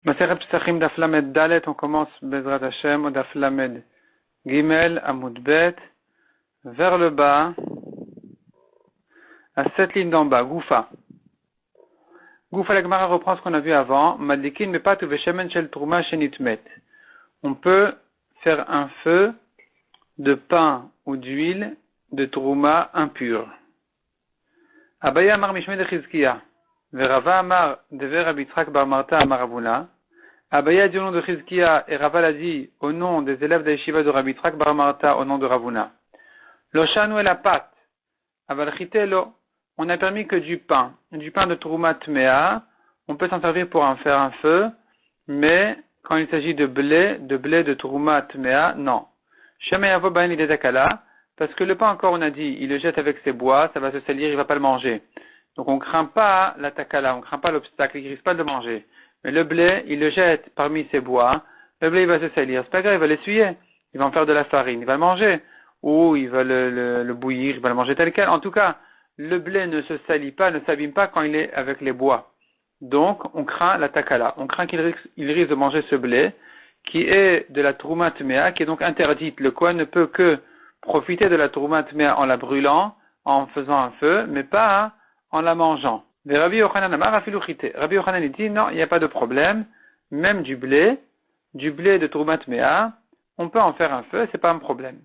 Maseret Psachim Daf Lamed Dalet, on commence Bezrat Hashem au Daf Lamed Gimel Amud Bet, vers le bas, à 7 lignes d'en bas, Goufa. Goufa la Gemara reprend ce qu'on a vu avant, Madlikin Mepat Uveshemen Shel Trouma Shenitmet. On peut faire un feu de pain ou d'huile de Trouma impure. Abaya Amar Mishmed Chizkiya. Verava Amar Dever Abitrak Bar Marta Amar Abuna. Abaya dit au nom de Chizkiya et Rava l'a dit au nom des élèves d'Aïshiva de Rabbi Trak Bar Marta au nom de Ravuna. L'oshanu est la pâte. Avalchitelo. On n'a permis que du pain de Trouma Tmea. On peut s'en servir pour en faire un feu, mais quand il s'agit de blé de Trouma Tmea, non. Shemeyavo Bain Lidetakala. Parce que le pain encore on a dit, il le jette avec ses bois, ça va se salir, il va pas le manger. Donc on craint pas la takala, on craint pas l'obstacle, il risque pas de le manger. Mais le blé, il le jette parmi ses bois, le blé il va se salir, c'est pas grave, il va l'essuyer, il va en faire de la farine, il va le manger, ou il va le bouillir, il va le manger tel quel. En tout cas, le blé ne se salit pas, ne s'abîme pas quand il est avec les bois. Donc on craint la takala, on craint qu'il risque de manger ce blé, qui est de la trouma tmea, qui est donc interdite. Le Kohen ne peut que profiter de la trouma tmea en la brûlant, en faisant un feu, mais pas en la mangeant. Mais Rabbi Yochanan Amar afiluchite. Rabbi Yochanan dit non, il n'y a pas de problème, même du blé de Troumat Mea, on peut en faire un feu, c'est pas un problème.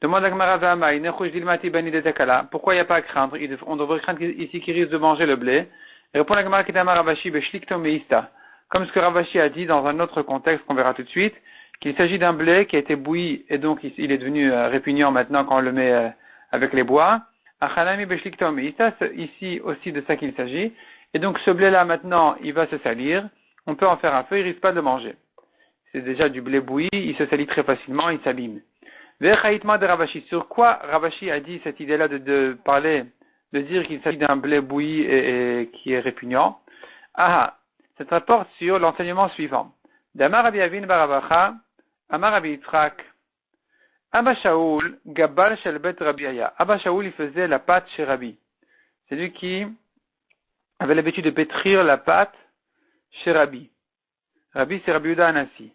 Demande à Gemara V'amai, nechush dilmati bani de tekala. Pourquoi il n'y a pas à craindre? On devrait craindre ici qu'il risque de manger le blé. Et répond la Gemara Kitama Ravashi beshlikto meista. Comme ce que Ravashi a dit dans un autre contexte qu'on verra tout de suite, qu'il s'agit d'un blé qui a été bouilli et donc il est devenu répugnant maintenant quand on le met avec les bois. Achalami beshlikto meista, ici aussi de ça qu'il s'agit. Et donc ce blé-là maintenant, il va se salir. On peut en faire un feu, il risque pas de le manger. C'est déjà du blé bouilli, il se salit très facilement, il s'abîme. Vechaitma de Ravashi. Sur quoi Ravashi a dit cette idée-là de parler, de dire qu'il s'agit d'un blé bouilli et qui est répugnant? Ah, ça se rapporte sur l'enseignement suivant. D'Amar Rabbi Avin Baravacha, Amar Rabbi Yitzhak, Abba Shaoul, Gabal Shelbet Rabbi Aya. Abba Shaoul, il faisait la pâte chez Rabbi. C'est lui qui avait l'habitude de pétrir la pâte chez Rabbi. Rabbi, c'est Rabbi Yehuda Anassi.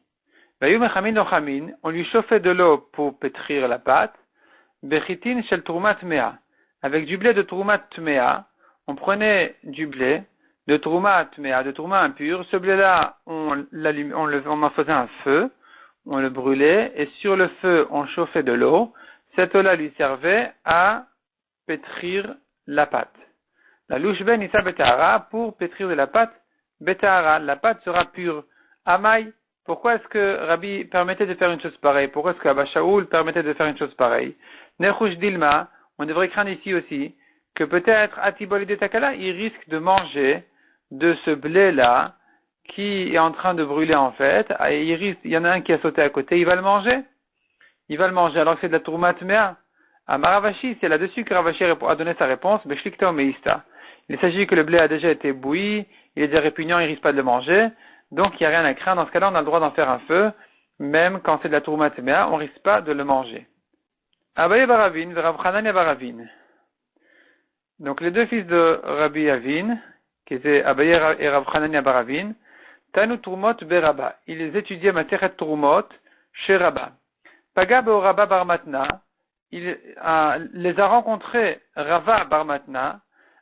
On lui chauffait de l'eau pour pétrir la pâte. Bechitin shel Troumat Mea. Avec du blé de Troumat Mea, on prenait du blé de Troumat Mea, de Trouma impur. Ce blé-là, on en faisait un feu, on le brûlait, et sur le feu, on chauffait de l'eau. Cette eau-là lui servait à pétrir la pâte. La louche ben issa betahara, pour pétrir de la pâte, betahara, la pâte sera pure. Amaï. Pourquoi est-ce que Rabbi permettait de faire une chose pareille? Pourquoi est-ce que Abba Shaoul permettait de faire une chose pareille? Nechush Dilma, on devrait craindre ici aussi que peut-être Atibol de Takala, il risque de manger de ce blé-là qui est en train de brûler en fait. Et il y en a un qui a sauté à côté, il va le manger. Il va le manger alors que c'est de la Troumat Mea. À Maravashi, c'est là-dessus que Ravashi a donné sa réponse. Beshlikto Meista. Il s'agit que le blé a déjà été bouilli, il est déjà répugnant, il risque pas de le manger. Donc, il n'y a rien à craindre. Dans ce cas-là, on a le droit d'en faire un feu, même quand c'est de la Troumat Mea, on ne risque pas de le manger. Abaye Baravin, Rav Hanania Baravin. Donc, les deux fils de Rabbi Avin, qui étaient Abaye et Rav Hanania Baravin, Tanu Trumot Beraba. Ils étudiaient Materet Trumot chez Rabba. Paga Beoraba Barmatna, il les a rencontrés Rava Barmatna.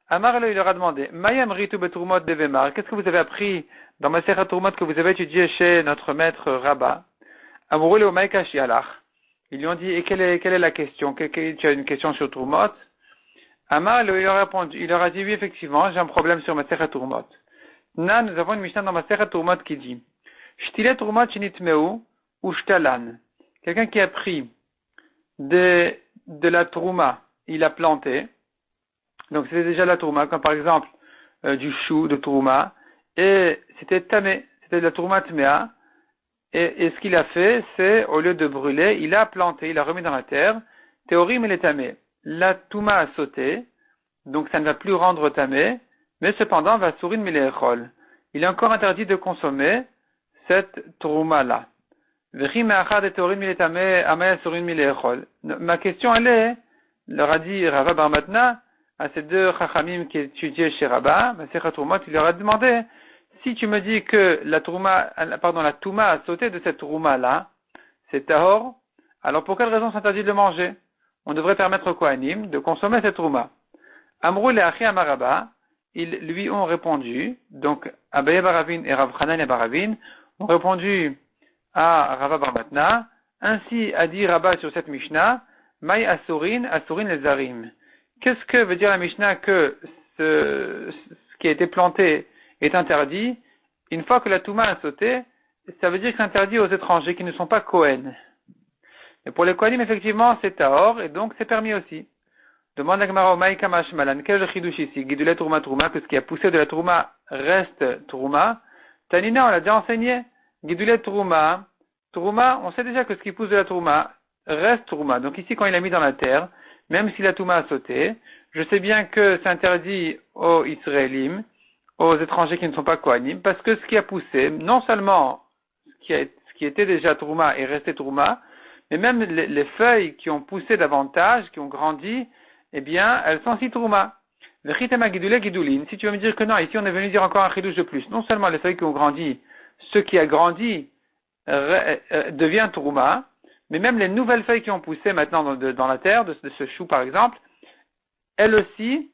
Amar il leur a demandé, Mayam Ritu Betrumot Devemar, qu'est-ce que vous avez appris dans Masechet Trumot que vous avez étudié chez notre maître Rabba? Amoureux au Maïka Shialach. Ils lui ont dit, et quelle est la question? Tu as une question sur Trumot? Amar il leur a répondu, il leur a dit, oui, effectivement, j'ai un problème sur Masechet Trumot. Nous avons une Mishnah dans Masechet Trumot qui dit, Shtilet Trumot Shinitmeu ou Shtalan. Quelqu'un qui a pris de la Trouma, il a planté. Donc c'était déjà la Trouma, comme par exemple du chou de Trouma, et c'était tamé, c'était de la Trouma tmea, et ce qu'il a fait, c'est, au lieu de brûler, il a planté, il a remis dans la terre, théorim il est tamé. La Touma a sauté, donc ça ne va plus rendre tamé, mais cependant va sourin miléchol. Il est encore interdit de consommer cette Trouma-là. Ma question elle est, leur a dit Rava Barmatna, à ces deux chachamim qui étudiaient chez Rabba, Masechet Trumot, il leur a demandé si tu me dis que la touma a sauté de cette touma-là, c'est tahor, alors pour quelle raison s'interdit de le manger? On devrait permettre au Kohanim de consommer cette touma. Amrou le Achi Amaraba, ils lui ont répondu, donc Abaye Baravin et Rav Hanan Baravin ont répondu à Rava Bar Matna, ainsi a dit Rabba sur cette Mishnah, Maï Asurin les Zarim. Qu'est-ce que veut dire la Mishnah que ce qui a été planté est interdit? Une fois que la Touma a sauté, ça veut dire que c'est interdit aux étrangers qui ne sont pas Kohen. Et pour les Kohanim, effectivement, c'est Tahor, et donc c'est permis aussi. Demande la Gemara au Maï Kamash Malan, quel est le chidouche ici? Gidulet Trouma, que ce qui a poussé de la Trouma reste Trouma. Tanina, on l'a déjà enseigné. Gidulet Trouma, on sait déjà que ce qui pousse de la Trouma reste Trouma. Donc ici, quand il a mis dans la terre, même si la Touma a sauté, je sais bien que c'est interdit aux Israélim, aux étrangers qui ne sont pas Kohanim, parce que ce qui a poussé, non seulement ce qui était déjà Trouma est resté Trouma, mais même les feuilles qui ont poussé davantage, qui ont grandi, eh bien, elles sont si Trouma. Le chitema gidule gidulin, si tu veux me dire que non, ici on est venu dire encore un chidouche de plus. Non seulement les feuilles qui ont grandi, ce qui a grandi devient Trouma, mais même les nouvelles feuilles qui ont poussé maintenant dans la terre, de ce chou par exemple, elles aussi,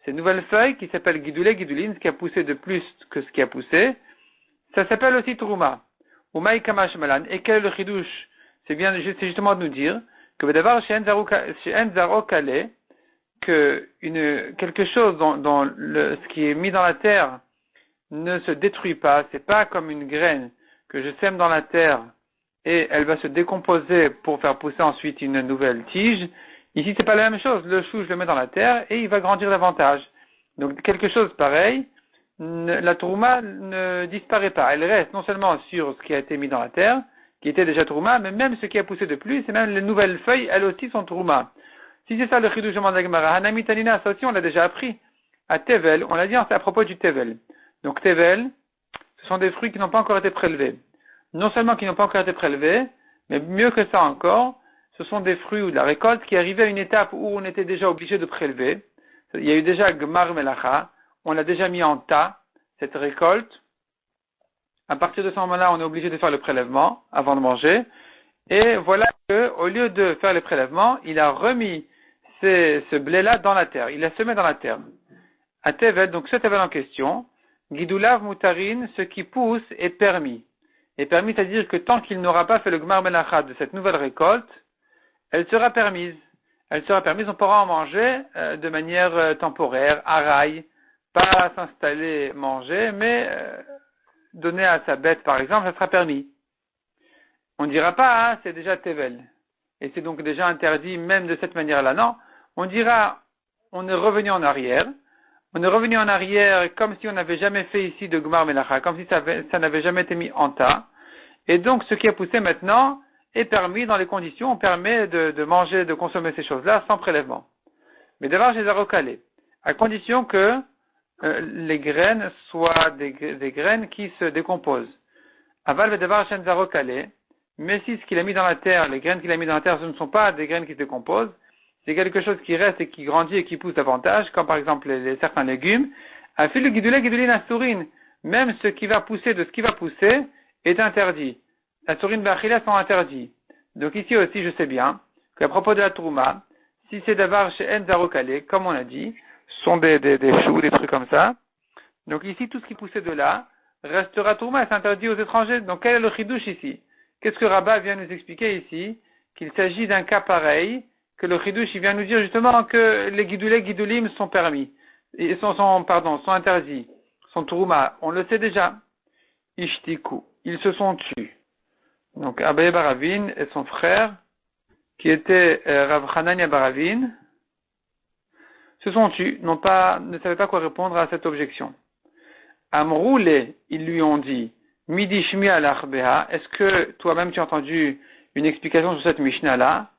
ces nouvelles feuilles qui s'appellent gidule gidulin, ce qui a poussé de plus que ce qui a poussé, ça s'appelle aussi Trouma. Ou maï kamash malan. Et quel est le chidouche? C'est justement de nous dire que d'abord chez Enzaro Kaleh, que quelque chose dont ce qui est mis dans la terre ne se détruit pas, c'est pas comme une graine que je sème dans la terre et elle va se décomposer pour faire pousser ensuite une nouvelle tige. Ici, c'est pas la même chose. Le chou, je le mets dans la terre et il va grandir davantage. Donc, quelque chose pareil, la trouma ne disparaît pas. Elle reste non seulement sur ce qui a été mis dans la terre, qui était déjà trouma, mais même ce qui a poussé de plus, et même les nouvelles feuilles, elles aussi sont trouma. Si c'est ça le chidouche de Mandagmara, Hanami Tanina, ça aussi on l'a déjà appris. À Tevel, on l'a dit, c'est à propos du Tevel. Donc Tevel, ce sont des fruits qui n'ont pas encore été prélevés. Non seulement qui n'ont pas encore été prélevés, mais mieux que ça encore, ce sont des fruits ou de la récolte qui arrivaient à une étape où on était déjà obligé de prélever. Il y a eu déjà Gmar Melacha, on l'a déjà mis en tas, cette récolte. À partir de ce moment-là, on est obligé de faire le prélèvement avant de manger. Et voilà qu'au lieu de faire le prélèvement, il a remis ce blé-là dans la terre. Il l'a semé dans la terre. À Tevel, donc ce Tevel en question, Gidulav Mutarin, ce qui pousse est permis. Est permis, c'est-à-dire que tant qu'il n'aura pas fait le Gmar Melacha de cette nouvelle récolte, elle sera permise. Elle sera permise, on pourra en manger de manière temporaire, à rail, pas s'installer, manger, mais donner à sa bête, par exemple, ça sera permis. On ne dira pas, c'est déjà Tevel. Et c'est donc déjà interdit même de cette manière-là. Non, on dira, on est revenu en arrière. On est revenu en arrière comme si on n'avait jamais fait ici de Gmar Melacha, comme si ça n'avait jamais été mis en tas. Et donc, ce qui a poussé maintenant est permis dans les conditions, on permet de manger, de consommer ces choses-là sans prélèvement. Mais d'abord, je les ai recalés. À condition que les graines soient des graines qui se décomposent. Aval vedevar shen zarokale, mais si ce qu'il a mis dans la terre, les graines qu'il a mis dans la terre, ce ne sont pas des graines qui se décomposent, c'est quelque chose qui reste et qui grandit et qui pousse davantage, comme par exemple certains légumes, afil le guidulin asurine, même ce qui va pousser de ce qui va pousser est interdit. Asurine bachila sont interdits. Donc ici aussi, je sais bien qu'à propos de la trouma, si c'est d'avar chez Enzarokale, comme on a dit, ce sont des choux, des trucs comme ça. Donc ici, tout ce qui poussait de là restera trouma et c'est interdit aux étrangers. Donc quel est le chidouche ici? Qu'est-ce que Rabat vient nous expliquer ici? Qu'il s'agit d'un cas pareil, que le chidouche il vient nous dire justement que les guidulim sont permis, et sont interdits, sont trouma. On le sait déjà. Ishtiku, ils se sont tus. Donc Abaye Baravin et son frère, qui était Rav Hanania Baravin, se sont tus, ne savaient pas quoi répondre à cette objection. Amroulé, ils lui ont dit, Midi Shmi al-Arbeha, est-ce que toi-même tu as entendu une explication sur cette Mishnah-là?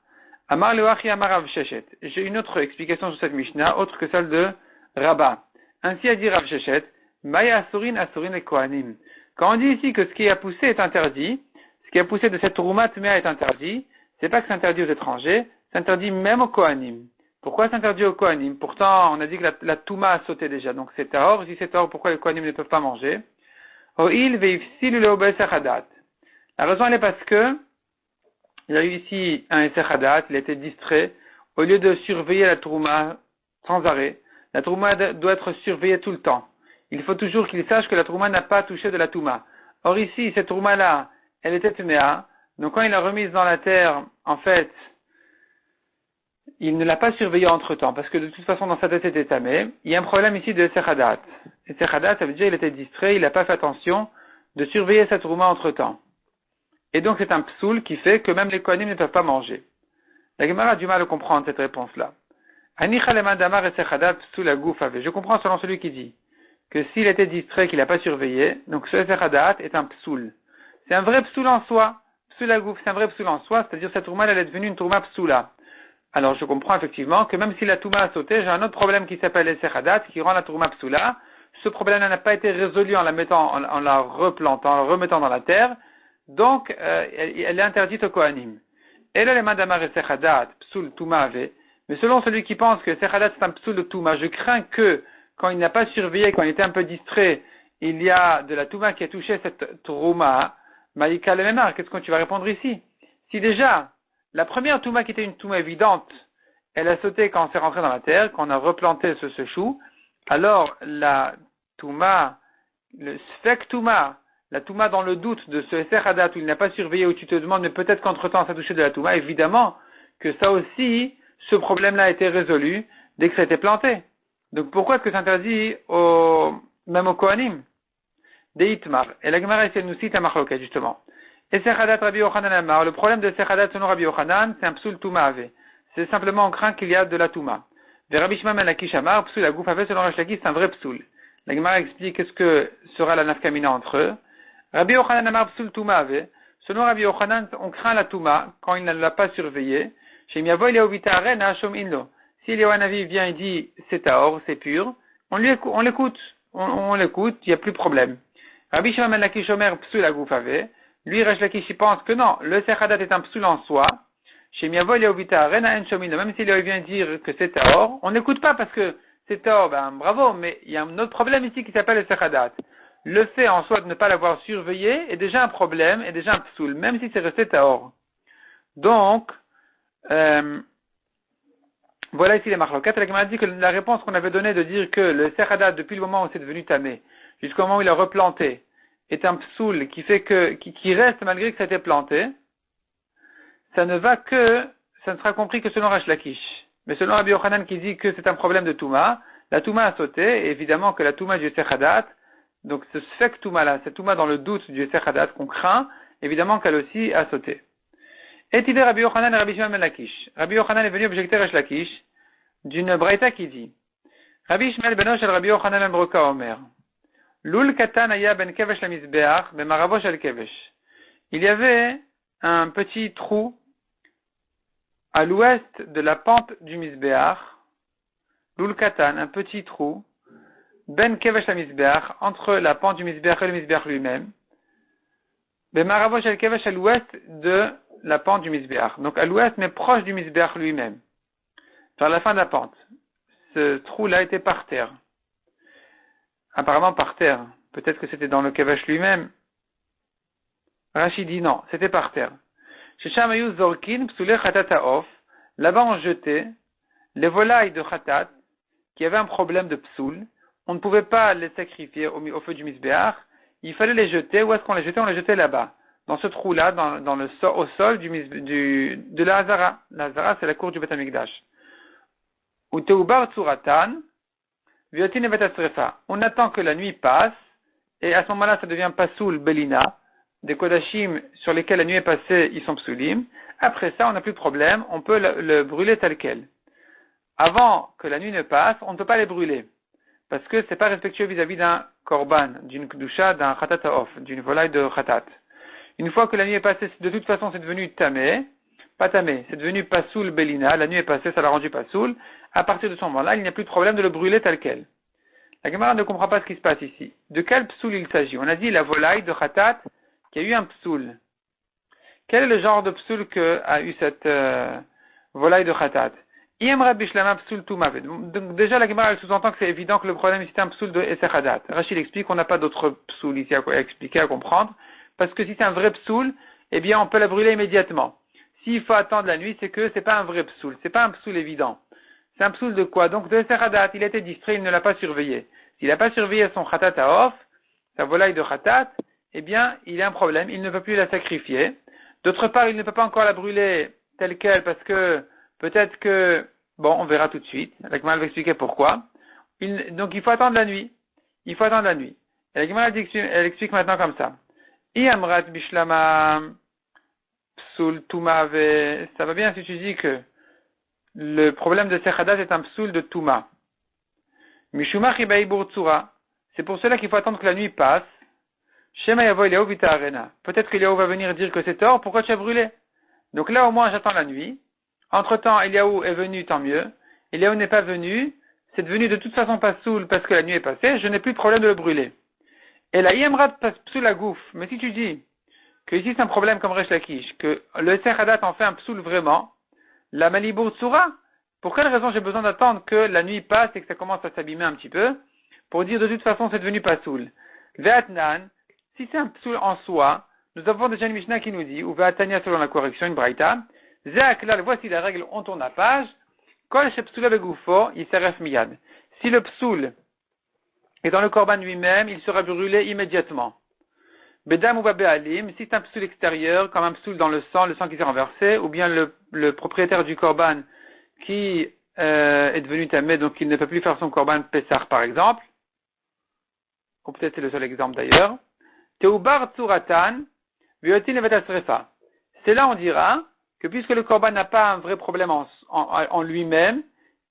Amar Lewachi Amar Rav Sheshet. J'ai une autre explication sur cette Mishnah, autre que celle de Rabat. Ainsi a dit Rav Sheshet, Maya Asurin et Kohanim. Quand on dit ici que ce qui a poussé est interdit, ce qui a poussé de cette Roumat Mea est interdit, c'est pas que c'est interdit aux étrangers, c'est interdit même aux Kohanim. Pourquoi c'est interdit aux Kohanim? Pourtant, on a dit que la Touma a sauté déjà, donc c'est Tahor. Si c'est Tahor, pourquoi les Kohanim ne peuvent pas manger? O'il veifsil le obesechadat. La raison elle est parce que il y a eu ici un esechadat, il a été distrait. Au lieu de surveiller la trouma sans arrêt, la trouma doit être surveillée tout le temps. Il faut toujours qu'il sache que la trouma n'a pas touché de la touma. Or ici, cette trouma-là, elle était tméa. Donc quand il l'a remise dans la terre, en fait, il ne l'a pas surveillée entre-temps, parce que de toute façon, dans sa tête, c'était tamé. Il y a un problème ici de esechadat. Esechadat, ça veut dire qu'il était distrait, il n'a pas fait attention de surveiller sa trouma entre-temps. Et donc c'est un psoul qui fait que même les kohanim ne peuvent pas manger. La Gemara a du mal à comprendre cette réponse-là. Je comprends selon celui qui dit que s'il était distrait, qu'il n'a pas surveillé, donc ce esechadat est un psoul. C'est un vrai psoul en soi. Psoul agouf, c'est un vrai psoul en soi, c'est-à-dire cette trouma, elle est devenue une trouma psoula. Alors je comprends effectivement que même si la touma a sauté, j'ai un autre problème qui s'appelle esechadat, qui rend la trouma psoula. Ce problème n'a pas été résolu en la mettant, en la replantant, en la remettant dans la terre. Donc, elle est interdite au kohanim. Et là, les mandamar et sechadat, psoul touma ave. Mais selon celui qui pense que sechadat c'est un psoul de touma, je crains que, quand il n'a pas surveillé, quand il était un peu distrait, il y a de la touma qui a touché cette trouma, maïka le mémar, qu'est-ce que tu vas répondre ici? Si déjà, la première touma qui était une touma évidente, elle a sauté quand on s'est rentré dans la terre, quand on a replanté ce chou, alors la touma, le sfek touma, la touma dans le doute de ce esechadat où il n'a pas surveillé, où tu te demandes, mais peut-être qu'entre-temps ça a touché de la touma, évidemment que ça aussi, ce problème-là a été résolu dès que ça a été planté. Donc pourquoi est-ce que c'est interdit même au kohanim? Deitmar. Et la Gemara essaie de nous citer un machloket, justement. Esechadat Rabbi Yochanan Amar. Le problème de esechadat selon Rabbi Yochanan, c'est un psoul touma ave. C'est simplement on craint qu'il y a de la touma. Ve Rabbi Shimon ben Lakish Amar, psoul agouf ave selon Resh Lakish, c'est un vrai psoul. La Gemara explique qu'est-ce que sera la nafkamina entre eux. Rabbi Yochanan Amar psoul touma ave. Selon Rabbi Yochanan, on craint la touma quand il ne l'a pas surveillé. Chez Miavo, il est au vitaren à Shom Inlo. Si Léoanavi vient et dit c'est taor, c'est pur, on l'écoute, on l'écoute, il n'y a plus de problème. Rabbi Shimon ben Lakish Omer psoul agouf ave. Lui, Resh Lakish, il pense que non, le sechadat est un psoul en soi. Chez Miavo, il est au vitaren à Shom Inlo. Même si Léo vient dire que c'est taor, on n'écoute pas parce que c'est taor, ben bravo, mais il y a un autre problème ici qui s'appelle le sechadat. Le fait en soi de ne pas l'avoir surveillé est déjà un problème, est déjà un psoul, même si c'est resté taor. Donc, voilà ici les marloquettes. La Gemara dit que la réponse qu'on avait donnée de dire que le sechadat, depuis le moment où c'est devenu tamé, jusqu'au moment où il a replanté, est un psoul qui fait qui reste malgré que ça a été planté, ça ne sera compris que selon Resh Lakish. Mais selon Rabbi Yochanan qui dit que c'est un problème de Touma, la Touma a sauté, et évidemment que la Touma du sechadat, donc ce sfek Touma là, cette Touma dans le doute du sechadat qu'on craint, évidemment qu'elle aussi a sauté. Et il est Rabbi Yochanan et Rabbi Shimon ben Lakish. Rabbi Yochanan est venu objecter Resh Lakish d'une braïta qui dit Rabbi Shmuel ben Osh el Rabbi Yochanan ben Broka Omer Lul katan aya ben kevesh la misbeach ben maravosh el kevesh. Il y avait un petit trou à l'ouest de la pente du misbeach, Lul katan, un petit trou, ben kevesh la misbeach, entre la pente du misbeach et le misbeach lui-même, ben maravosh el kevesh à l'ouest de la pente du misbeach. Donc à l'ouest, mais proche du misbeach lui-même. Vers la fin de la pente. Ce trou-là était par terre. Apparemment par terre. Peut-être que c'était dans le kevesh lui-même. Rachid dit non, c'était par terre. Chez Shamayou Zorkin, psoulé khatat off. Là-bas on jetait les volailles de khatat qui avaient un problème de psoul. On ne pouvait pas les sacrifier au feu du misbeach. Il fallait les jeter. Où est-ce qu'on les jetait? On les jetait là-bas. Dans ce trou-là, au sol de la Hazara. La Hazara, c'est la cour du Beth Amikdash. Ou Teubar Tsuratan, Viotin et Betasrefa. On attend que la nuit passe, et à ce moment-là, ça devient Pasoul Belina, des Kodashim sur lesquels la nuit est passée, ils sont Psoulim. Après ça, on n'a plus de problème, on peut le brûler tel quel. Avant que la nuit ne passe, on ne peut pas les brûler, parce que c'est pas respectueux vis-à-vis d'un korban, d'une kdusha, d'un khatat ha'of, d'une volaille de khatat. Une fois que la nuit est passée, de toute façon, c'est devenu tamé, pas tamé, c'est devenu pasoul belina, la nuit est passée, ça l'a rendu pasoul. À partir de ce moment-là, il n'y a plus de problème de le brûler tel quel. La Gemara ne comprend pas ce qui se passe ici. De quel psoul il s'agit? On a dit la volaille de khatat qui a eu un psoul. Quel est le genre de psoul que a eu cette volaille de khatat? Iemrat bishlama psul tumav. Donc déjà la Gemara sous-entend que c'est évident que le problème c'est un psul de Esechadat. Rachid explique qu'on n'a pas d'autre psul ici à expliquer, à comprendre, parce que si c'est un vrai psul, eh bien on peut la brûler immédiatement. S'il faut attendre la nuit, c'est que c'est pas un vrai psoul, c'est pas un psoul évident. C'est un psoul de quoi? Donc de Seradat, il a été distrait, il ne l'a pas surveillé. S'il n'a pas surveillé son khatat à off, sa volaille de khatat, eh bien il a un problème, il ne peut plus la sacrifier. D'autre part, il ne peut pas encore la brûler telle qu'elle parce que peut-être que, bon, on verra tout de suite. La Gemara va expliquer pourquoi. Donc il faut attendre la nuit. Il faut attendre la nuit. Et la Gemara elle explique maintenant comme ça. Iamrat bishlama psoul touma, ça va bien si tu dis que le problème de Sechadat est un psoul de touma. Mishuma chibaibur tsura. C'est pour cela qu'il faut attendre que la nuit passe. Shema yavo Eliaou vita arena. Peut-être qu'Eliaou va venir dire que c'est tort, pourquoi tu as brûlé? Donc là au moins j'attends la nuit. Entre-temps, Eliaou est venu, tant mieux. Eliaou n'est pas venu, c'est devenu de toute façon pas psoul parce que la nuit est passée, je n'ai plus de problème de le brûler. Et la Yemrat passe psoul à gouf. Mais si tu dis que ici c'est un problème comme Resh Lakish, que le Sechadat en fait un psoul vraiment, la Malibur Tsura, pour quelle raison j'ai besoin d'attendre que la nuit passe et que ça commence à s'abîmer un petit peu, pour dire de toute façon c'est devenu pas psoul. Ve'atnan, si c'est un psoul en soi, nous avons déjà une Mishnah qui nous dit, ou Ve'atania selon la correction, une Braïta, Ze'aklal, voici la règle, on tourne la page, Kol shepsoula begoufo, yisaref miyad. Si le psoul est dans le korban lui-même, il sera brûlé immédiatement. Bedam ou babéalim, si c'est un psoul extérieur, comme un psoul dans le sang qui s'est renversé, ou bien le propriétaire du korban qui est devenu tamé, donc il ne peut plus faire son korban Pessah par exemple, ou peut-être c'est le seul exemple d'ailleurs, Teubar Tsuratan, Viotin Evetasrefa. C'est là on dira que puisque le korban n'a pas un vrai problème en lui-même,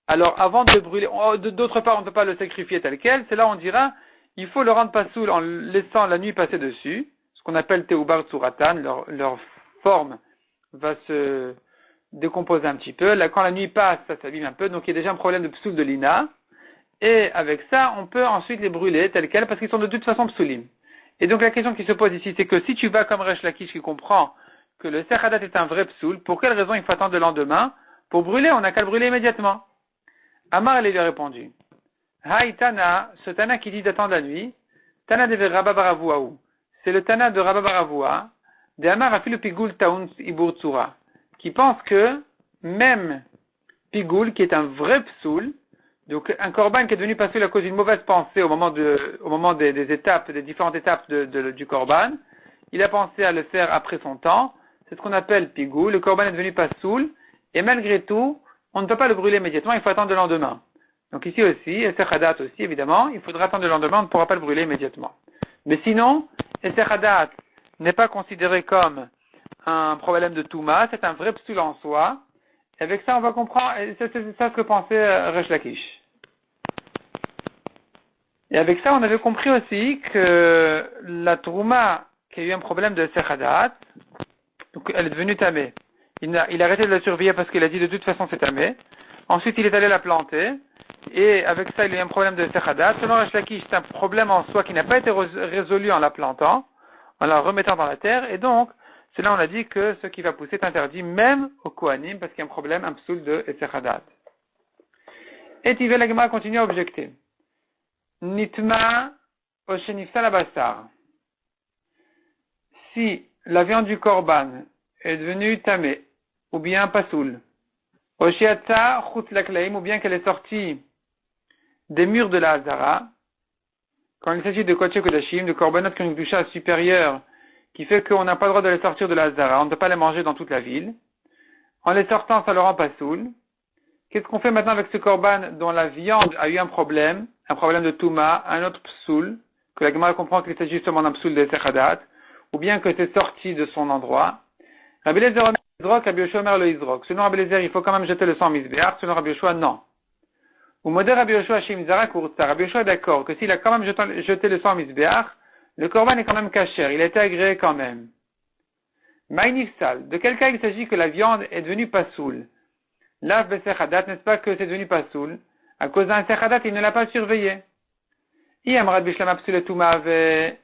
alors avant de le brûler, d'autre part on ne peut pas le sacrifier tel quel, c'est là on dira il faut le rendre pasoul en laissant la nuit passer dessus, ce qu'on appelle Teubar Tsuratan, leur forme va se décomposer un petit peu. Là, quand la nuit passe, ça s'abîme un peu, donc il y a déjà un problème de psoul de l'ina, et avec ça, on peut ensuite les brûler tels quels, parce qu'ils sont de toute façon psoulim. Et donc la question qui se pose ici, c'est que si tu vas comme Resh Lakish qui comprend que le Sechadat est un vrai psoul, pour quelle raison il faut attendre le lendemain? Pour brûler, on n'a qu'à le brûler immédiatement. Amar, elle lui a répondu. Haï Tana, ce Tana qui dit d'attendre la nuit, Tana de Rabba Baravouaou. C'est le Tana de Rabba Baravoua, de Amar Afilu Pigul Taun Ibur Tsura, qui pense que même Pigul, qui est un vrai psoul, donc un korban qui est devenu passer à cause d'une mauvaise pensée au moment des étapes, des différentes étapes du korban, il a pensé à le faire après son temps, c'est ce qu'on appelle Pigul, le korban est devenu pasoul, et malgré tout, on ne peut pas le brûler immédiatement, il faut attendre le lendemain. Donc ici aussi, et Sechadat aussi, évidemment, il faudra attendre le lendemain, on ne pourra pas le brûler immédiatement. Mais sinon, et Sechadat n'est pas considéré comme un problème de Touma, c'est un vrai psoul en soi. Et avec ça, on va comprendre, et c'est ça ce que pensait Resh Lakish. Et avec ça, on avait compris aussi que la Trouma, qui a eu un problème de Sechadat, donc elle est devenue tamée. Il a arrêté de la surveiller parce qu'il a dit de toute façon c'est tamé. Ensuite, il est allé la planter. Et avec ça, il y a eu un problème de Sechadat. Selon Resh Lakish, c'est un problème en soi qui n'a pas été résolu en la plantant, en la remettant dans la terre. Et donc, c'est là on a dit que ce qui va pousser est interdit même au Kohanim parce qu'il y a un problème, un psoul de Sechadat. Et Tivel la Gemara continue à objecter. Nitma Oshenifta la Bassar. Si la viande du Korban est devenue tamée, ou bien pasoul, Oshiata Chut Laklaim, ou bien qu'elle est sortie des murs de la Hazara, quand il s'agit de Kodesh Kodashim, de Korbanot qui ont une doucha supérieure, qui fait qu'on n'a pas le droit de les sortir de la Hazara, on ne peut pas les manger dans toute la ville. En les sortant, ça le rend pasoul. Qu'est-ce qu'on fait maintenant avec ce Korban dont la viande a eu un problème de Touma, un autre psoul, que la Gemara comprend qu'il s'agit justement d'un psoul de Sechadat, ou bien que c'est sorti de son endroit. Rabbi Eliezer Omer Izrok, Rabbi Yoshua Omer le Izrok. Selon Rabbi Eliezer, il faut quand même jeter le sang Mizbeach, selon Rabbi Yoshua, non. Ou modèle Rabbi Yoshua Shimzara Kurta. Rabbi Yoshua est d'accord que s'il a quand même jeté le sang Mizbeach, le Korban est quand même caché, il a été agréé quand même. Maïnifsal, de quel cas il s'agit que la viande est devenue pasoul? Lav Besechadat, n'est-ce pas que c'est devenu pasoul? À cause d'un Sechadat, il ne l'a pas surveillé. Iamrad Bishlam Psul Touma avait,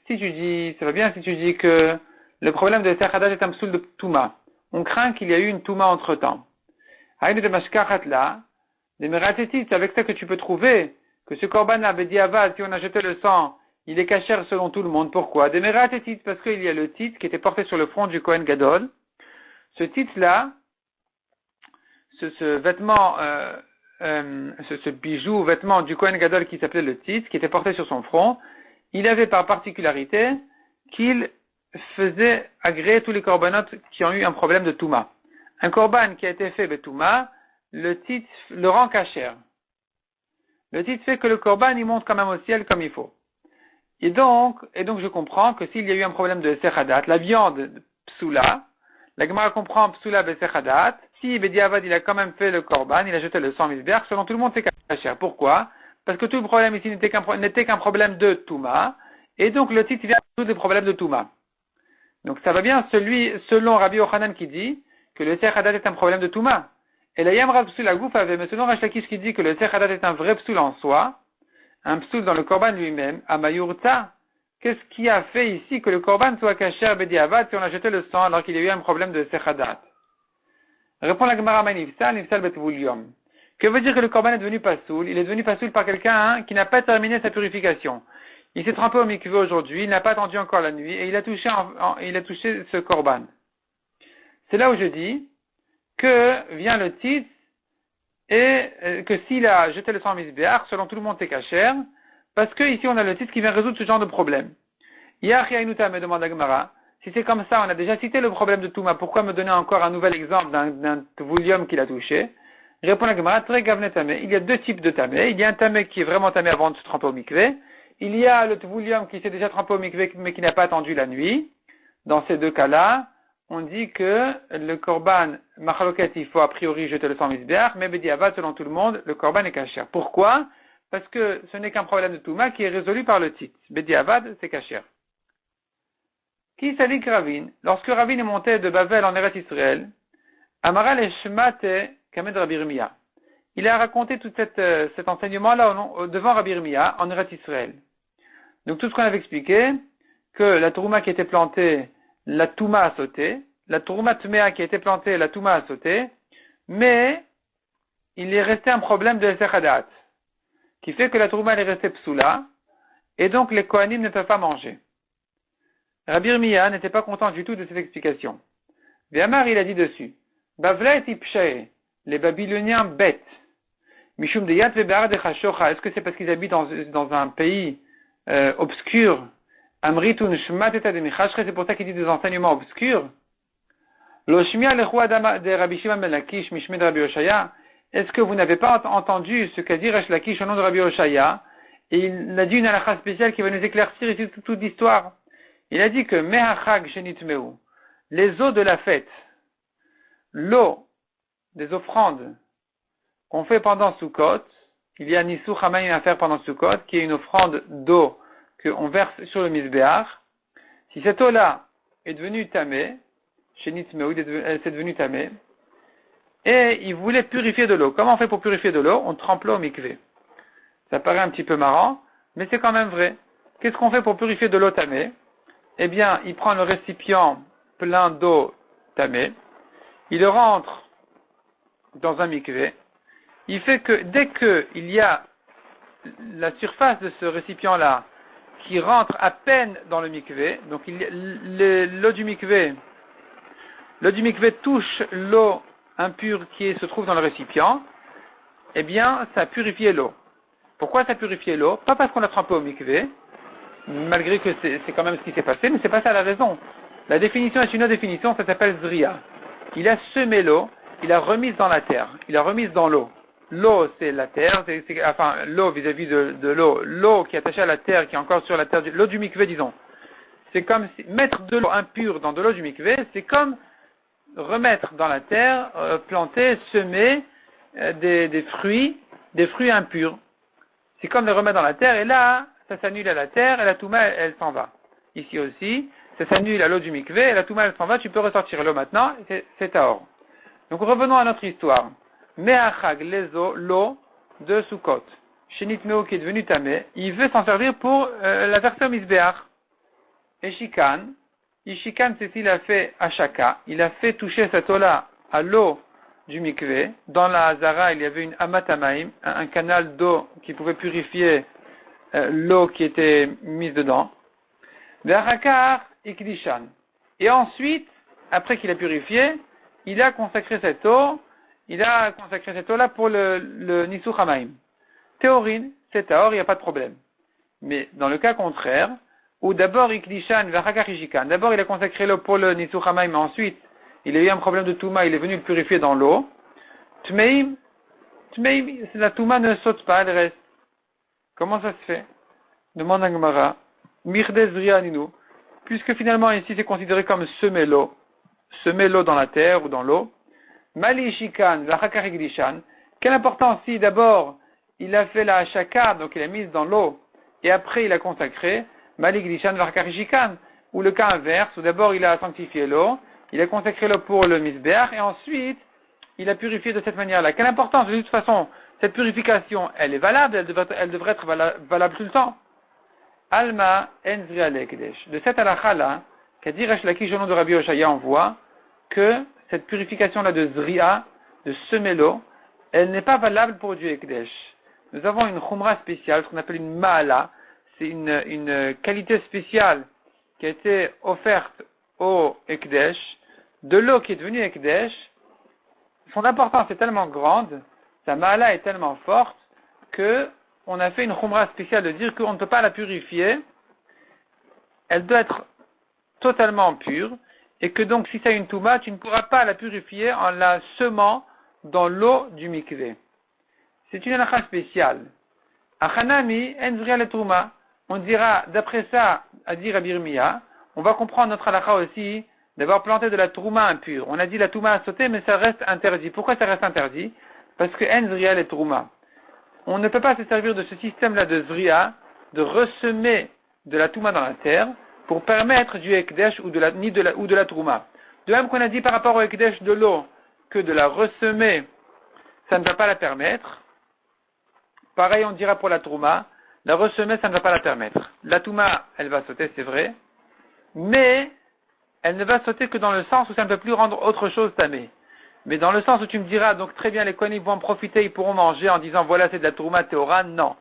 si tu dis, ça va bien si tu dis que le problème de Sechadat est un psoul de Touma. On craint qu'il y a eu une Touma entre temps. Haïnu de mashkachat là, des meratétis, c'est avec ça que tu peux trouver que ce korban là, bediavad, si on a jeté le sang, il est cachère selon tout le monde. Pourquoi? Des meratétis, parce qu'il y a le titre qui était porté sur le front du Kohen Gadol. Ce titre là, ce vêtement, ce bijou, vêtement du Kohen Gadol qui s'appelait le titre, qui était porté sur son front, il avait par particularité qu'il faisait agréer tous les corbanotes qui ont eu un problème de Touma. Un korban qui a été fait de Touma, le titre le rend cachère. Le titre fait que le korban il monte quand même au ciel comme il faut. Et donc je comprends que s'il y a eu un problème de sechadat, la viande psoula, la Gemara comprend psoula be sechadat, si Bediavad il a quand même fait le korban, il a jeté le sang misbéach, selon tout le monde c'est cachère. Pourquoi? Parce que tout le problème ici n'était qu'un problème de Touma, et donc le titre vient résoudre les problèmes de Touma. Donc ça va bien selon Rabbi Yochanan qui dit que le sechadat est un problème de Touma. Et la Yam Rav Psoul Agouf avait, mais selon Resh Lakish qui dit que le sechadat est un vrai psoul en soi, un psoul dans le korban lui-même, Amayurta, qu'est-ce qui a fait ici que le korban soit kasher bediavad si on a jeté le sang alors qu'il y a eu un problème de sechadat? Répond la Gemara Manifsal, Nifsal Betvulium. Que veut dire que le korban est devenu pasoul? Il est devenu pasoul par quelqu'un qui n'a pas terminé sa purification. Il s'est trempé au mikvé aujourd'hui, il n'a pas attendu encore la nuit et il a touché ce korban. C'est là où je dis que vient le titre et que s'il a jeté le sang misbéach, selon tout le monde c'est cachère, parce que ici on a le titre qui vient résoudre ce genre de problème. Yachiaïnuta me demande Agmara, si c'est comme ça, on a déjà cité le problème de Touma, pourquoi me donner encore un nouvel exemple d'un tvoulium qu'il a touché? Répond Agmara, très gavne tamé, il y a deux types de tamé, il y a un tamé qui est vraiment tamé avant de se tremper au mikvé, il y a le tvoulium qui s'est déjà trempé au mikvé mais qui n'a pas attendu la nuit. Dans ces deux cas-là, on dit que le korban machaloket, il faut a priori jeter le sang misbéach, mais bediavad, selon tout le monde, le korban est cachère. Pourquoi? Parce que ce n'est qu'un problème de Touma qui est résolu par le titre. Bediavad, c'est cachère. Qui s'allie Ravin? Lorsque Ravin est monté de Bavel en Eretz Israël, Amara le Shmate Kamed Rabbi Yirmiyah. Il a raconté tout cet enseignement-là devant Rabbi Yirmiyah en Eretz Israël. Donc tout ce qu'on avait expliqué, que la Touma qui était plantée, la Touma a sauté, la Touma Tmea qui a été plantée, la Touma a sauté, mais il est resté un problème de Sechadat, qui fait que la Touma est restée psoula, et donc les Kohanim ne peuvent pas manger. Rabbi Yirmiyah n'était pas content du tout de cette explication. Véamar, il a dit dessus, Bavla et Ipshae, les Babyloniens bêtes, Mishum de Yat Vebe'ar de Chashocha, est-ce que c'est parce qu'ils habitent dans un pays obscur? Amritun Shmateta de Michashre, c'est pour ça qu'il dit des enseignements obscurs. Loshmia lechou adam de Rabbi Shimon ben Lakish, Mishmed Rabbi Oshaya, est-ce que vous n'avez pas entendu ce qu'a dit Resh Lakish au nom de Rabbi Oshaya? Et il a dit une halakha spéciale qui va nous éclaircir ici toute l'histoire. Il a dit que Mehachag Shenitmeu, les eaux de la fête, l'eau des offrandes qu'on fait pendant Sukkot, il y a Nisou Hamayim à faire pendant Sukkot, qui est une offrande d'eau qu'on verse sur le Mizbeach. Si cette eau-là est devenue tamée, Shenitmeu, elle s'est devenue tamée, et il voulait purifier de l'eau. Comment on fait pour purifier de l'eau? On trempe l'eau au mikvé. Ça paraît un petit peu marrant, mais c'est quand même vrai. Qu'est-ce qu'on fait pour purifier de l'eau tamée? Eh bien, il prend le récipient plein d'eau tamée, il le rentre dans un mikvé, il fait que dès qu'il y a la surface de ce récipient-là qui rentre à peine dans le mikvé, donc l'eau du mikvé touche l'eau impure qui se trouve dans le récipient, eh bien, ça a purifié l'eau. Pourquoi ça a purifié l'eau? Pas parce qu'on l'a trempé au mikvé, malgré que c'est quand même ce qui s'est passé, mais c'est pas ça la raison. La définition est une autre définition, ça s'appelle Zriya. Il a semé l'eau, il a remise dans la terre, il a remise dans l'eau. L'eau, c'est la terre, enfin, l'eau vis-à-vis de l'eau. L'eau qui est attachée à la terre, qui est encore sur la terre, l'eau du mikvé, disons. C'est comme si, mettre de l'eau impure dans de l'eau du mikvé, c'est comme remettre dans la terre, planter, semer des fruits impurs. C'est comme les remettre dans la terre, et là, ça s'annule à la terre, et la touma, elle s'en va. Ici aussi, ça s'annule à l'eau du mikvé, et la touma, elle s'en va, tu peux ressortir l'eau maintenant, c'est tahor. Donc revenons à notre histoire. Me'achag, l'eau de Sukkot. Shenitmeu qui est devenu tamé, il veut s'en servir pour la verser au Mizbeach. Et Ishikan, c'est s'il a fait Ashaka, il a fait toucher cette eau-là à l'eau du mikvé. Dans la Hazara, il y avait une amatamaim, un canal d'eau qui pouvait purifier l'eau qui était mise dedans. Ve'achakar ikdishan. Et ensuite, après qu'il a purifié, il a consacré cette eau, là pour le Nisuch Hamaim. Théorine, c'est Taor, il n'y a pas de problème. Mais dans le cas contraire, où d'abord Ikdishan, Vachakar Ishikan, d'abord il a consacré l'eau pour le Nisuch Hamaim, mais ensuite il a eu un problème de Touma, il est venu le purifier dans l'eau. Tmeim, la Touma ne saute pas, elle reste. Comment ça se fait? Demande à Gemara. Mirdes Rianinu. Puisque finalement ici c'est considéré comme semer l'eau dans la terre ou dans l'eau. Mali Shikan, Vachakar Ikdishan. Quelle importance si d'abord il a fait la hachaka, donc il a mis dans l'eau, et après il a consacré, Mali Ikdishan, Vachakar Ishikan. Ou le cas inverse, où d'abord il a sanctifié l'eau, il a consacré l'eau pour le misbeach, et ensuite il a purifié de cette manière-là. Quelle importance? De toute façon, cette purification, elle est valable, elle devrait être valable tout le temps. Alma en zria lekedesh. De cette halakha-là, qu'a dit Resh Lakish au nom de Rabbi Oshaya, on voit que cette purification-là de zria, de semer l'eau, elle n'est pas valable pour du ekdesh. Nous avons une khumra spéciale, ce qu'on appelle une ma'ala. C'est une qualité spéciale qui a été offerte au ekdesh, de l'eau qui est devenue ekdesh. Son importance est tellement grande, sa ma'ala est tellement forte, que on a fait une khumra spéciale de dire qu'on ne peut pas la purifier. Elle doit être totalement pure, et que donc si ça a une touma, tu ne pourras pas la purifier en la semant dans l'eau du mikvé. C'est une halakha spéciale. Achanami en zria le touma. On dira, d'après ça, à dire à Birmiya, on va comprendre notre halakha aussi d'avoir planté de la trouma impure. On a dit la touma a sauté, mais ça reste interdit. Pourquoi ça reste interdit? Parce que en zria le trouma. On ne peut pas se servir de ce système-là de zria, de ressemer de la touma dans la terre, pour permettre du ekdesh ou de la trouma. De même qu'on a dit par rapport au ekdesh de l'eau, que de la ressemer, ça ne va pas la permettre. Pareil, on dira pour la trouma, la ressemer, ça ne va pas la permettre. La touma, elle va sauter, c'est vrai, mais elle ne va sauter que dans le sens où ça ne peut plus rendre autre chose tamé. Mais dans le sens où tu me diras, donc très bien, les kohanim vont en profiter, ils pourront manger en disant, voilà, c'est de la trouma théora, non.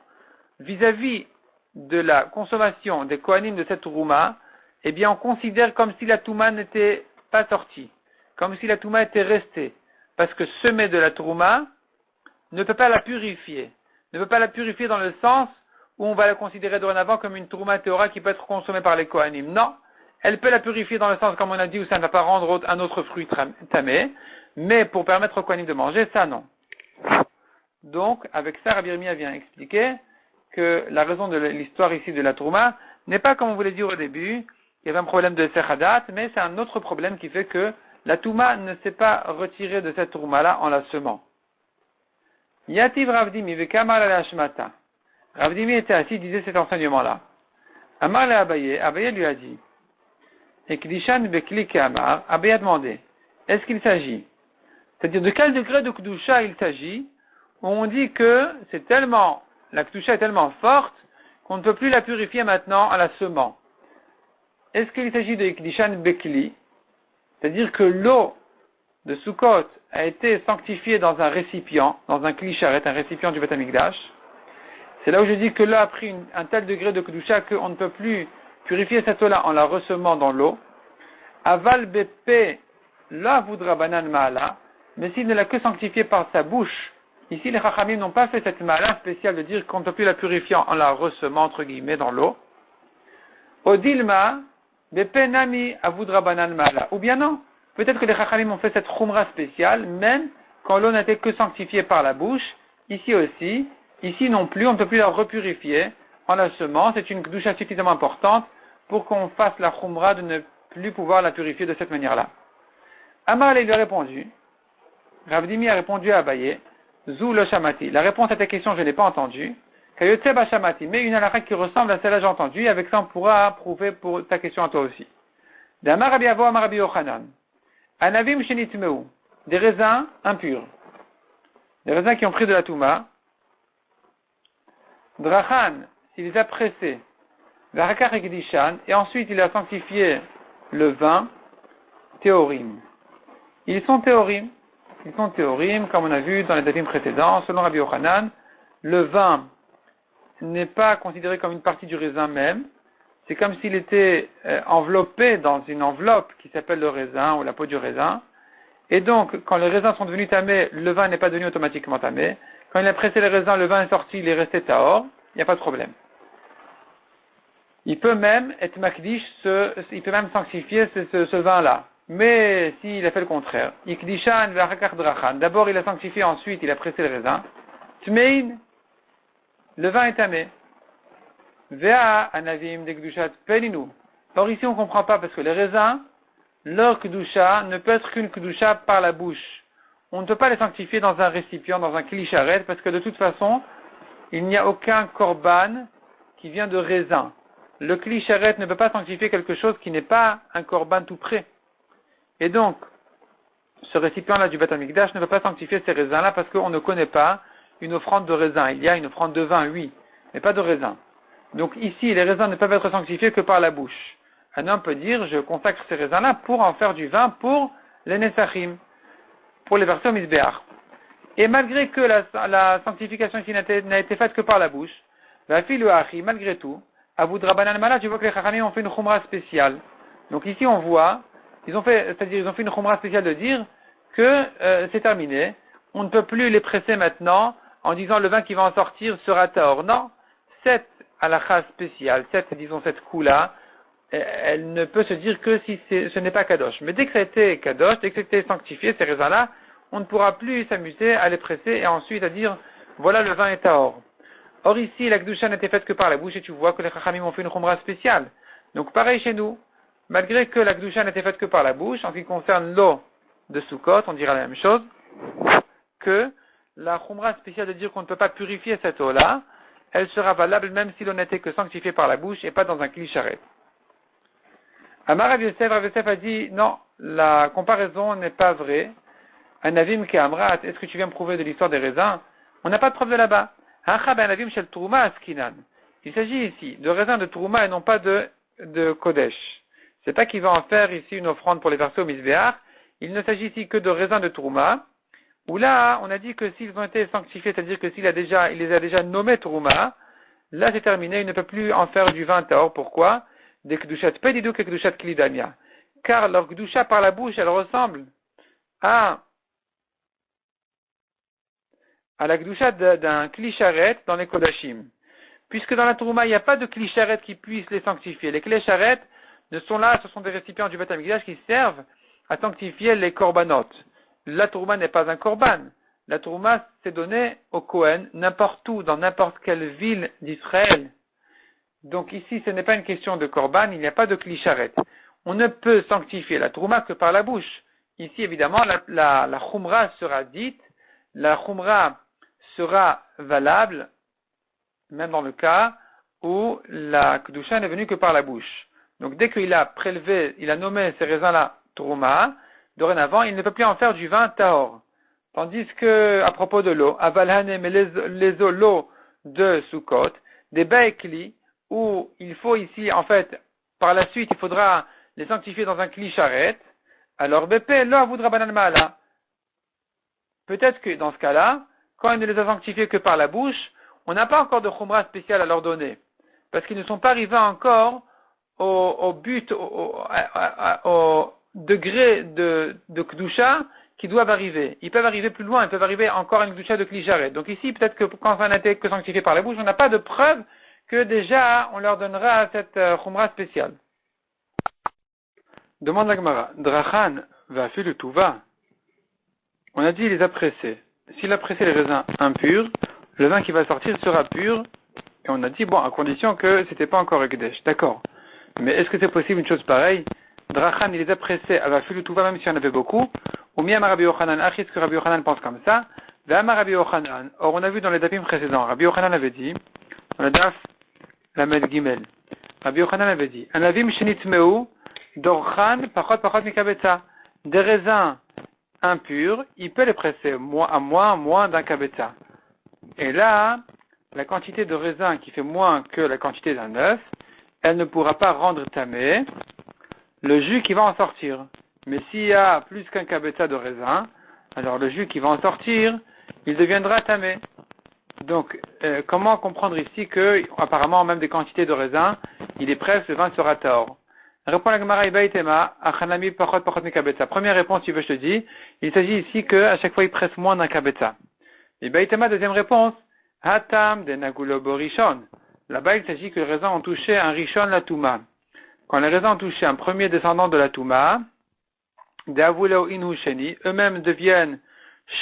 Vis-à-vis de la consommation des kohanim de cette trouma, eh bien, on considère comme si la touma n'était pas sortie, comme si la touma était restée, parce que semer de la trouma ne peut pas la purifier, dans le sens où on va la considérer dorénavant comme une trouma théora qui peut être consommée par les kohanim. Non, elle peut la purifier dans le sens, comme on a dit, où ça ne va pas rendre un autre fruit tamé, mais pour permettre aux kohanim de manger, ça non. Donc, avec ça, Rabbi Yirmiyah vient expliquer que la raison de l'histoire ici de la trouma n'est pas comme on vous l'a dit au début, il y avait un problème de sechadat, mais c'est un autre problème qui fait que la touma ne s'est pas retirée de cette trouma-là en la semant. Yativ Ravdimi vekamar la hashmata. Ravdimi était assis, disait cet enseignement-là. Amar le Abaye lui a dit, Ekdishan bekli kamar, Abaye a demandé, est-ce qu'il s'agit? C'est-à-dire de quel degré de Kedusha il s'agit, où on dit que la Kedusha est tellement forte qu'on ne peut plus la purifier maintenant en la semant. Est-ce qu'il s'agit de Ekdishan Bekli, c'est-à-dire que l'eau de Sukkot a été sanctifiée dans un récipient, dans un Kli-Sharet, un récipient du Beth Amikdash. C'est là où je dis que l'eau a pris un tel degré de Kedusha qu'on ne peut plus purifier cette eau-là en la ressemant dans l'eau. Aval Bepe la voudra banan ma'ala, mais s'il ne l'a que sanctifiée par sa bouche. Ici, les Chachamim n'ont pas fait cette ma'ala spéciale de dire qu'on ne peut plus la purifier en la ressemant, entre guillemets, dans l'eau. Odilma, Bepe nami avoudra banan ma'ala. Ou bien non. Peut-être que les Chachamim ont fait cette khumra spéciale, même quand l'eau n'était que sanctifiée par la bouche. Ici aussi, ici non plus, on ne peut plus la repurifier en la semant. C'est une kedusha suffisamment importante pour qu'on fasse la khumra de ne plus pouvoir la purifier de cette manière-là. Amar lui a répondu, Ravdimi a répondu à Abaye, Zou lo shamati. La réponse à ta question, je ne l'ai pas entendue. Kayotse ba shamati, mais une halakha qui ressemble à celle-là, j'ai entendue, et avec ça on pourra prouver pour ta question à toi aussi. D'Amar Rabbi Avo, Amar Rabbi Yochanan. Anavim shenitmeu, des raisins impurs. Des raisins qui ont pris de la touma. Drachan, s'il les a pressés. Varakar ekdishan, et ensuite il a sanctifié le vin. Théorim. Ils sont théorim. Ils sont théorim, comme on a vu dans les datim précédents. Selon Rabbi Yochanan, le vin n'est pas considéré comme une partie du raisin même. C'est comme s'il était enveloppé dans une enveloppe qui s'appelle le raisin ou la peau du raisin. Et donc, quand les raisins sont devenus tamés, le vin n'est pas devenu automatiquement tamé. Quand il a pressé les raisins, le vin est sorti, il est resté tahor. Il n'y a pas de problème. Il peut même être makdish, il peut même sanctifier ce vin-là. Mais s'il a fait le contraire, ikdishan ve'achakach drachan. D'abord, il a sanctifié, ensuite, il a pressé le raisin. Tmein, le vin est tamé. Vea anavim de kdushat pelinu. Or ici, on ne comprend pas parce que les raisins, leur kdusha ne peut être qu'une kdusha par la bouche. On ne peut pas les sanctifier dans un récipient, dans un klisharet, parce que de toute façon, il n'y a aucun korban qui vient de raisin. Le klisharet ne peut pas sanctifier quelque chose qui n'est pas un korban tout près. Et donc, ce récipient-là du Beth Amikdash ne peut pas sanctifier ces raisins-là parce qu'on ne connaît pas une offrande de raisin. Il y a une offrande de vin, oui, mais pas de raisin. Donc ici, les raisins ne peuvent être sanctifiés que par la bouche. Un homme peut dire, je consacre ces raisins-là pour en faire du vin pour les Nesachim, pour les versions Misbéach. Et malgré que la sanctification ici n'a été faite que par la bouche, malgré tout, à Bout de Rabbanan Mala, tu vois que les Chachamim ont fait une khumra spéciale. Donc ici on voit, ils ont fait une khumra spéciale de dire que c'est terminé, on ne peut plus les presser maintenant en disant le vin qui va en sortir sera tahor. Non, cette halakha spéciale, cette coup-là, elle ne peut se dire que si ce n'est pas kadosh. Mais dès que ça a été kadosh, dès que c'était sanctifié, ces raisins-là, on ne pourra plus s'amuser à les presser et ensuite à dire voilà le vin est tahor. Or ici, la Kedusha n'était faite que par la bouche et tu vois que les Chachamim ont fait une khumra spéciale. Donc pareil chez nous, malgré que la Kedusha n'était faite que par la bouche, en ce qui concerne l'eau de Sukkot, on dira la même chose, que la khumra spéciale de dire qu'on ne peut pas purifier cette eau-là, elle sera valable même si l'eau n'était que sanctifiée par la bouche et pas dans un klisharet. Amar Rav Yosef a dit, non, la comparaison n'est pas vraie. Anavim ke amrat, est-ce que tu viens me prouver de l'histoire des raisins? On n'a pas de preuve de là-bas. Il s'agit ici de raisins de Trouma et non pas de Kodesh. C'est pas qu'il va en faire ici une offrande pour les versets au Misbéach. Il ne s'agit ici que de raisins de Trouma, où là, on a dit que s'ils ont été sanctifiés, c'est-à-dire que il les a déjà nommés Trouma, là c'est terminé, il ne peut plus en faire du vin tahor. Pourquoi? Des Kedushat Pedidou et Kedushat Klidamia. Car leur Kedusha par la bouche, elle ressemble à la Kedusha d'un Klisharet dans les Kodashim. Puisque dans la Trouma, il n'y a pas de Klisharet qui puisse les sanctifier. Les Klisharet ne sont là, ce sont des récipients du Beth Amikdash qui servent à sanctifier les Korbanot. La Trouma n'est pas un Korban. La Trouma, c'est donné au Kohen, n'importe où, dans n'importe quelle ville d'Israël. Donc ici, ce n'est pas une question de Korban, il n'y a pas de Klisharet. On ne peut sanctifier la Trouma que par la bouche. Ici, évidemment, la Khumra sera dite, la Khumra sera valable, même dans le cas où la Kedusha n'est venue que par la bouche. Donc dès qu'il a prélevé, il a nommé ces raisins-là Trouma, dorénavant, il ne peut plus en faire du vin tahor. Tandis que, à propos de l'eau, Avalhanem et les eaux, l'eau de Sukkot, des Baekli, où il faut ici, en fait, par la suite, il faudra les sanctifier dans un Klisharet, alors Bépé, l'eau voudra Banan Ma'ala. Peut-être que dans ce cas-là, quand il ne les a sanctifiés que par la bouche, on n'a pas encore de khumra spécial à leur donner. Parce qu'ils ne sont pas arrivés encore au but, au degré de Kedusha qui doivent arriver. Ils peuvent arriver plus loin, ils peuvent arriver encore à une Kedusha de Klisharet. Donc ici, peut-être que quand ça n'a été que sanctifié par la bouche, on n'a pas de preuve que déjà on leur donnera cette khumra spéciale. Demande la Gemara. Drachan va faire le tuva. On a dit il les a pressés. S'il a pressé les raisins impurs, le vin qui va sortir sera pur. Et on a dit, bon, à condition que c'était pas encore Ekdesh. D'accord. Mais est-ce que c'est possible une chose pareille? Drachan, il les a pressés, va faire le tuva même s'il y en avait beaucoup. Ou miyama Rabbi Yochanan, est-ce que Rabbi Yochanan pense comme ça? V'ama Rabbi Yochanan. Or, on a vu dans les dapim précédents, Rabbi Yochanan avait dit, dans le daf, la Med Gimel, Rabbi Yochanan avait dit, Anavim shenitmeu, dorchan, pachot mikabetza. Des raisins impurs, il peut les presser moins d'un kabetza. Et là, la quantité de raisin qui fait moins que la quantité d'un œuf, elle ne pourra pas rendre tamé le jus qui va en sortir. Mais s'il y a plus qu'un kabetza de raisin, alors le jus qui va en sortir, il deviendra tamé. Donc, comment comprendre ici que, apparemment, même des quantités de raisin, il est presque, le vin sera tort. Répond la Gemara Ibaïtema, Achanami Pachot Pachot Mikabetza. Première réponse, tu veux, je te dis, il s'agit ici qu'à chaque fois, il presse moins d'un kabetza. Ibaïtema, deuxième réponse, Hatam de Nagulobo Rishon. Là-bas, il s'agit que les raisins ont touché un Rishon la Touma. Quand les raisins ont touché un premier descendant de la Touma, de Avuleo Inu Sheni, eux-mêmes deviennent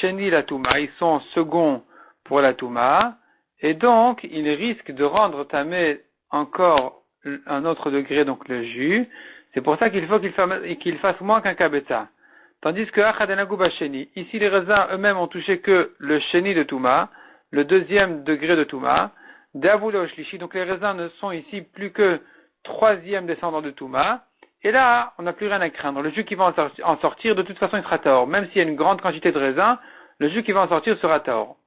Sheni la Touma, ils sont seconds pour la Touma, et donc, ils risquent de rendre tamé encore un autre degré, donc le jus. C'est pour ça qu'il faut qu'il fasse moins qu'un kabetza. Tandis que Achadenaguba Sheni, ici les raisins eux-mêmes ont touché que le Sheni de Touma, le deuxième degré de Touma, Davula Shlishi, donc les raisins ne sont ici plus que troisième descendant de Touma, et là, on n'a plus rien à craindre. Le jus qui va en sortir, de toute façon, il sera tort. Même s'il y a une grande quantité de raisins, le jus qui va en sortir sera tort.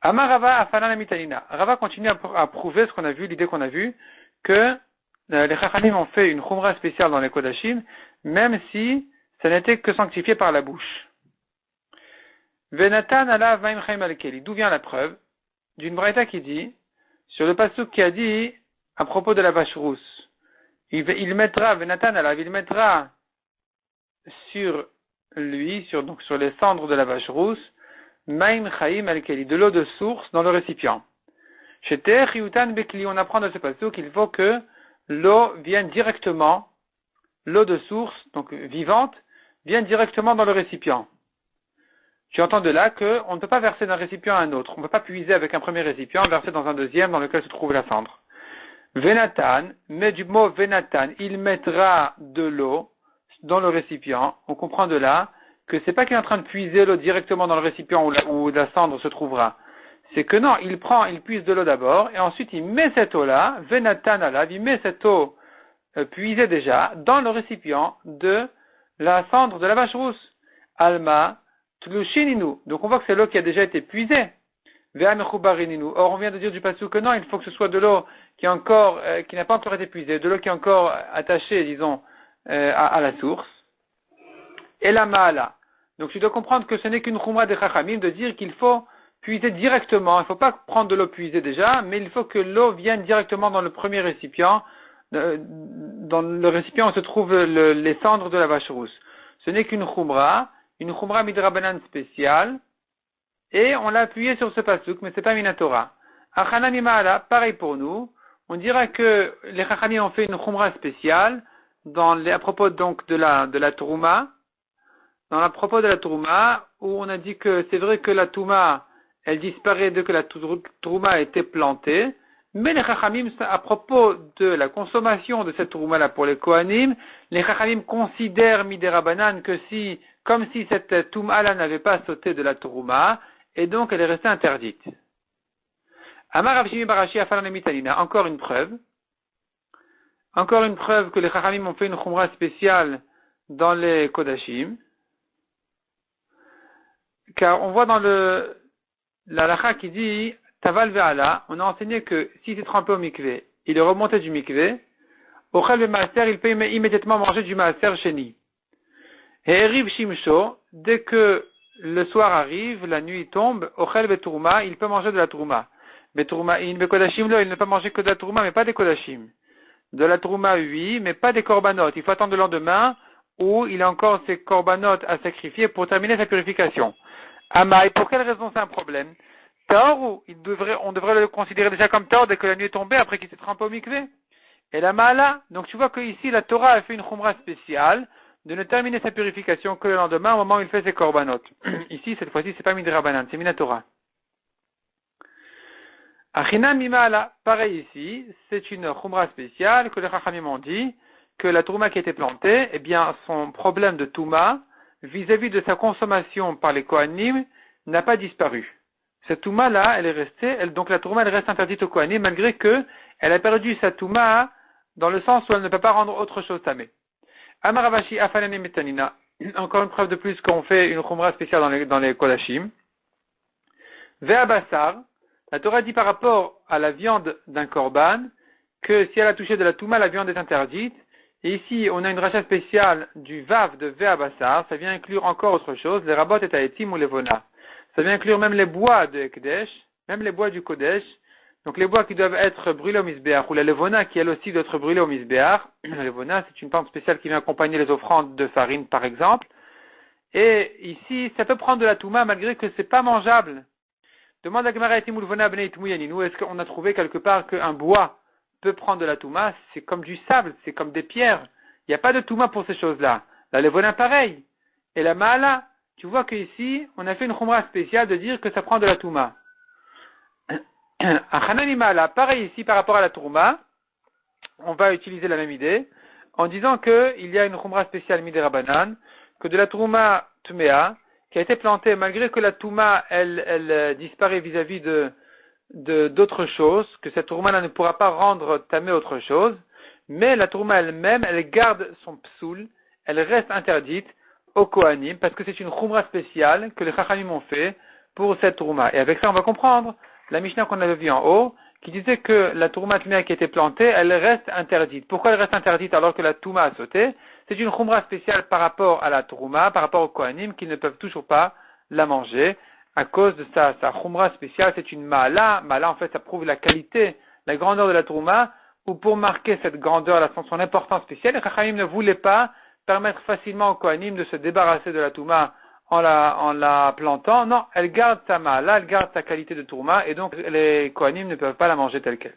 Amar Rava Afanan Mitanina. Rava continue à prouver ce qu'on a vu, l'idée qu'on a vue, que les Chachamim ont fait une khumra spéciale dans les Kodashim, même si ça n'était que sanctifié par la bouche. Venatan ala vaim chaim al-keli. D'où vient la preuve? D'une braïta qui dit, sur le pasuk qui a dit, à propos de la vache rousse, il mettra, Venatan ala, il mettra sur lui, donc sur les cendres de la vache rousse, maim chaim al-keli, de l'eau de source dans le récipient. Chez Ter Riutan Bekli, on apprend de ce pasuk qu'il faut que l'eau vienne directement, l'eau de source, donc vivante, vienne directement dans le récipient. Tu entends de là qu'on ne peut pas verser d'un récipient à un autre. On ne peut pas puiser avec un premier récipient, verser dans un deuxième dans lequel se trouve la cendre. Venatan, mais du mot Venatan, il mettra de l'eau dans le récipient. On comprend de là que c'est pas qu'il est en train de puiser l'eau directement dans le récipient où la cendre se trouvera. C'est que non, il puise de l'eau d'abord, et ensuite il met cette eau-là, Venatan alav, il met cette eau puisée déjà dans le récipient de la cendre de la vache rousse. Alma, Tlushininu. Donc on voit que c'est l'eau qui a déjà été puisée. Ve'amechubarininu. Or on vient de dire du passage que non, il faut que ce soit de l'eau qui est encore, qui n'a pas encore été puisée, de l'eau qui est encore attachée, disons, à la source. Et la ma'ala. Donc tu dois comprendre que ce n'est qu'une khumra de chachamim de dire qu'il faut puiser directement. Il ne faut pas prendre de l'eau puisée déjà, mais il faut que l'eau vienne directement dans le premier récipient, dans le récipient où se trouvent les cendres de la vache rousse. Ce n'est qu'une khumra midrabanan spéciale, et on l'a appuyé sur ce pasuk, mais c'est pas minatora. Achana mima'ala, pareil pour nous, on dira que les chachamim ont fait une khumra spéciale à propos donc de la trouma, à propos de la trouma, où on a dit que c'est vrai que la touma elle disparaît dès que la trouma a été plantée, mais les chachamim, à propos de la consommation de cette trouma-là pour les kohanim, les chachamim considèrent midérabanan que comme si cette touma-là n'avait pas sauté de la trouma, et donc elle est restée interdite. Amar Rav Shimi Barashi Afalan Mitalina, encore une preuve que les chachamim ont fait une khumra spéciale dans les kodashim, car on voit dans la halakha qui dit Taval ve'ala, on a enseigné que s'il s'est trempé au mikvé, il est remonté du mikvé, au chal le maaser, il peut immédiatement manger du maaser sheni. Et eriv shimsho, dès que le soir arrive, la nuit tombe, au chal be'tourma, il peut manger de la tourma. Be'tourma in be'kodashim lo, il ne peut manger que de la tourma, mais pas des kodashim. De la tourma, oui, mais pas des korbanot. Il faut attendre le lendemain où il a encore ses korbanot à sacrifier pour terminer sa purification. Amaï, pour quelle raison c'est un problème? Tort ou on devrait le considérer déjà comme tort dès que la nuit est tombée après qu'il s'est trempé au mikvé? Et la ma'ala, donc tu vois que ici la Torah a fait une khumra spéciale de ne terminer sa purification que le lendemain au moment où il fait ses korbanot. Ici, cette fois-ci, c'est pas midrabanan, c'est minatora. Achina mima'ala, pareil ici, c'est une khumra spéciale que les chachamim ont dit que la tourma qui a été plantée, eh bien, son problème de touma, vis-à-vis de sa consommation par les kohanim, n'a pas disparu. Cette touma-là, elle est restée, donc la tourma, elle reste interdite aux kohanim, malgré que elle a perdu sa touma dans le sens où elle ne peut pas rendre autre chose tamé. Amaravashi afanane metanina. Encore une preuve de plus qu'on fait une khumra spéciale dans les kodashim. Ve'abassar. La Torah dit par rapport à la viande d'un korban, que si elle a touché de la touma, la viande est interdite. Et ici, on a une rachat spéciale du vav de ve'abassar, ça vient inclure encore autre chose, les rabot et taetim ou les vona. Ça vient inclure même les bois de Ekdesh, même les bois du Kodesh, donc les bois qui doivent être brûlés au misbéach, ou la levona qui elle aussi doit être brûlée au misbéach. La levona, c'est une plante spéciale qui vient accompagner les offrandes de farine, par exemple. Et ici, ça peut prendre de la touma malgré que c'est pas mangeable. Demande à Gemara etimul vona bnei itmuyaninu, est-ce qu'on a trouvé quelque part qu'un bois peut prendre de la touma? C'est comme du sable, c'est comme des pierres. Il n'y a pas de touma pour ces choses-là. La levona, pareil. Et la maala, tu vois qu'ici, on a fait une khumra spéciale de dire que ça prend de la touma. Achanani maala, pareil ici par rapport à la touma, on va utiliser la même idée, en disant qu'il y a une khumra spéciale midé rabanan, que de la touma tmea, qui a été plantée, malgré que la touma, elle disparaît vis-à-vis d'autres choses, que cette touma ne pourra pas rendre tamé autre chose, mais la touma elle-même, elle garde son psoul, elle reste interdite au Kohanim, parce que c'est une khumra spéciale que les Chachamim ont fait pour cette touma. Et avec ça, on va comprendre la Mishnah qu'on avait vue en haut, qui disait que la touma tmea qui a été plantée, elle reste interdite. Pourquoi elle reste interdite alors que la touma a sauté? C'est une khumra spéciale par rapport à la touma, par rapport au Kohanim, qui ne peuvent toujours pas la manger. À cause de sa khumra spéciale, c'est une ma'ala. Ma'ala, en fait, ça prouve la qualité, la grandeur de la touma, ou pour marquer cette grandeur, son importance spéciale, les Chachamim ne voulaient pas permettre facilement au Kohanim de se débarrasser de la touma en la plantant. Non, elle garde sa ma'ala, elle garde sa qualité de touma, et donc les Kohanim ne peuvent pas la manger telle qu'elle.